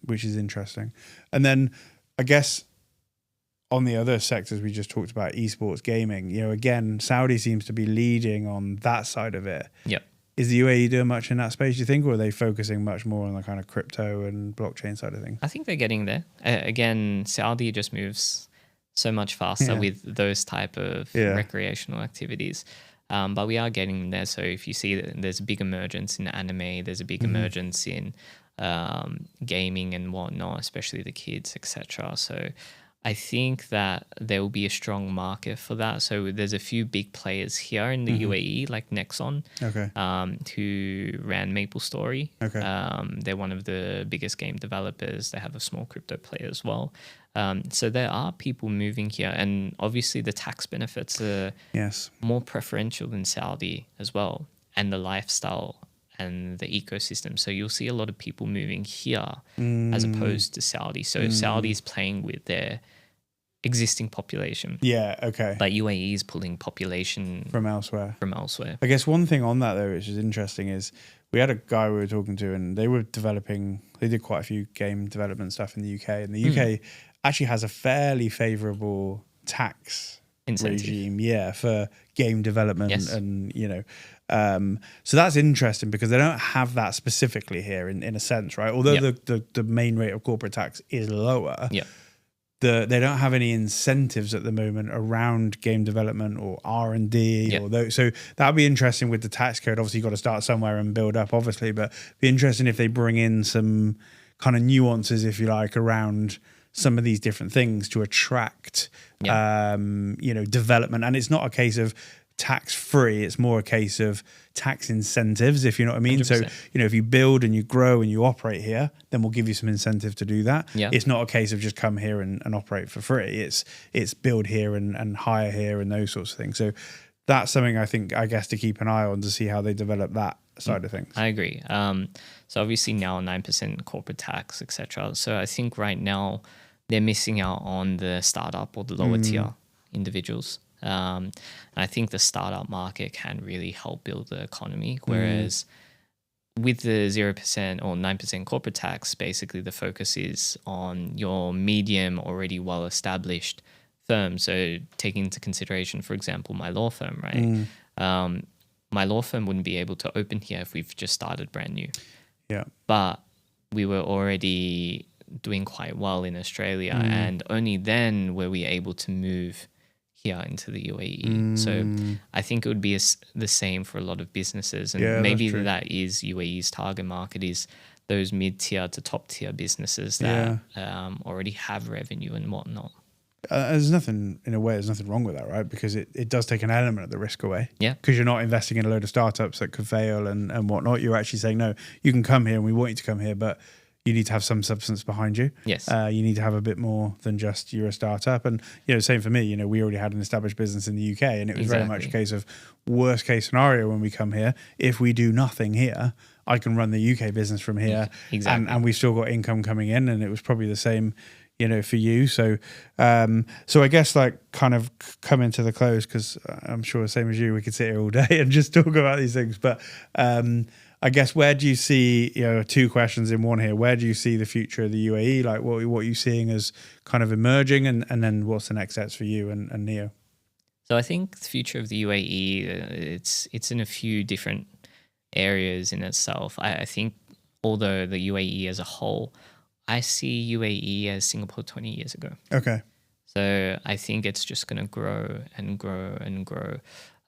A: which is interesting. And then I guess on the other sectors we just talked about, esports, gaming, again, Saudi seems to be leading on that side of it.
B: Yep.
A: Is the UAE doing much in that space, do you think, or are they focusing much more on the kind of crypto and blockchain side of things?
B: I think they're getting there. Again, Saudi just moves so much faster with those type of recreational activities. But we are getting there. So if you see that there's a big emergence in anime, there's a big emergence in gaming and whatnot, especially the kids, etc. So I think that there will be a strong market for that. So there's a few big players here in the UAE, like Nexon, who ran MapleStory. They're one of the biggest game developers. They have a small crypto player as well. So there are people moving here, and obviously the tax benefits are more preferential than Saudi as well, and the lifestyle and the ecosystem. So you'll see a lot of people moving here as opposed to Saudi. So Saudi is playing with their existing population. But UAE is pulling population
A: from elsewhere.
B: I
A: guess one thing on that though, which is interesting, is we had a guy we were talking to, and they did quite a few game development stuff in the UK, and the UK actually has a fairly favorable tax regime for game development. And so that's interesting because they don't have that specifically here in a sense, right? Although the main rate of corporate tax is lower, they don't have any incentives at the moment around game development or R&D or those. So that'll be interesting with the tax code. Obviously, you've got to start somewhere and build up, obviously, but it'd be interesting if they bring in some kind of nuances, if you like, around some of these different things to attract, development. And it's not a case of tax free, it's more a case of tax incentives, if you know what I mean. 100%. So, if you build and you grow and you operate here, then we'll give you some incentive to do that. It's not a case of just come here and operate for free. It's build here and hire here and those sorts of things. So that's something I guess to keep an eye on to see how they develop that side of things.
B: I agree. So obviously now 9% corporate tax, etc. So I think right now they're missing out on the startup or the lower tier individuals. I think the startup market can really help build the economy, whereas with the 0% or 9% corporate tax, basically the focus is on your medium, already well-established firm. So taking into consideration, for example, my law firm, right? My law firm wouldn't be able to open here if we've just started brand new. But we were already doing quite well in Australia, and only then were we able to move here into the UAE. So I think it would be the same for a lot of businesses, and maybe that is UAE's target market, is those mid-tier to top-tier businesses that already have revenue and whatnot.
A: There's nothing wrong with that, right? Because it does take an element of the risk away. Because you're not investing in a load of startups that could fail and whatnot. You're actually saying, no, you can come here and we want you to come here, but you need to have some substance behind you. You need to have a bit more than just you're a startup. And, same for me, we already had an established business in the UK, and it was very much a case of worst case scenario when we come here. If we do nothing here, I can run the UK business from here. And we've still got income coming in, and it was probably the same, for you. So, I guess kind of coming to the close, because I'm sure the same as you, we could sit here all day and just talk about these things. But, I guess, where do you see, two questions in one here, where do you see the future of the UAE? Like what are you seeing as kind of emerging, and then what's the next steps for you and Neo?
B: So I think the future of the UAE, it's in a few different areas in itself. I think although the UAE as a whole, I see UAE as Singapore 20 years ago. So I think it's just going to grow and grow and grow.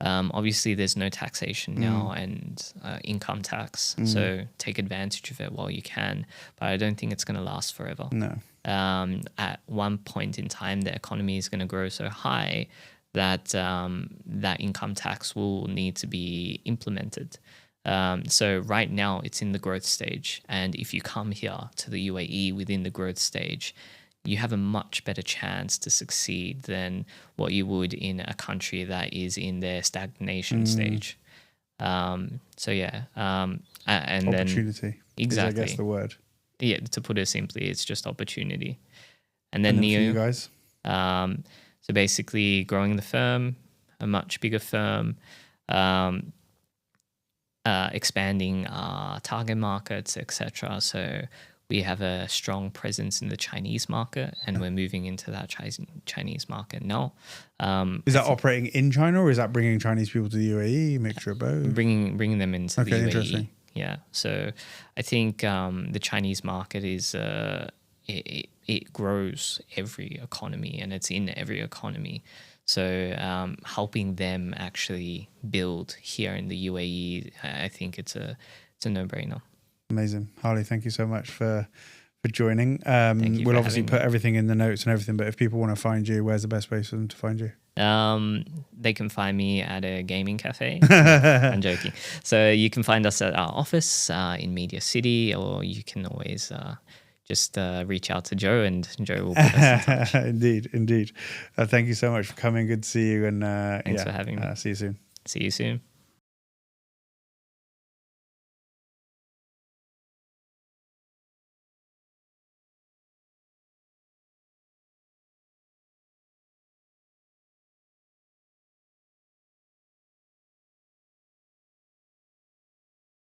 B: Obviously, there's no taxation now and income tax. So take advantage of it while you can. But I don't think it's going to last forever.
A: No.
B: At one point in time, the economy is going to grow so high that that income tax will need to be implemented. So right now, it's in the growth stage. And if you come here to the UAE within the growth stage, you have a much better chance to succeed than what you would in a country that is in their stagnation stage. And
A: opportunity.
B: Then exactly,
A: I guess the word.
B: Yeah, to put it simply, it's just opportunity. And then
A: for
B: Neo,
A: you guys.
B: So basically, growing the firm, a much bigger firm, expanding our target markets, etc. So We have a strong presence in the Chinese market, and we're moving into that Chinese market now.
A: Is that operating in China, or is that bringing Chinese people to the UAE? Mixture of both.
B: Bringing them into the UAE.
A: Interesting.
B: Yeah. So I think the Chinese market is it grows every economy, and it's in every economy. So helping them actually build here in the UAE, I think it's a no-brainer.
A: Amazing. Harley, thank you so much for joining.
B: Thank you
A: We'll
B: for
A: obviously
B: having
A: put
B: me.
A: everything in the notes and everything, but if people want to find you, where's the best place for them to find you?
B: They can find me at a gaming cafe. I'm joking. So you can find us at our office in Media City, or you can always just reach out to Joe, and Joe will put us in touch.
A: Indeed. Thank you so much for coming. Good to see you. And
B: Thanks for having me.
A: See you soon.
B: See you soon.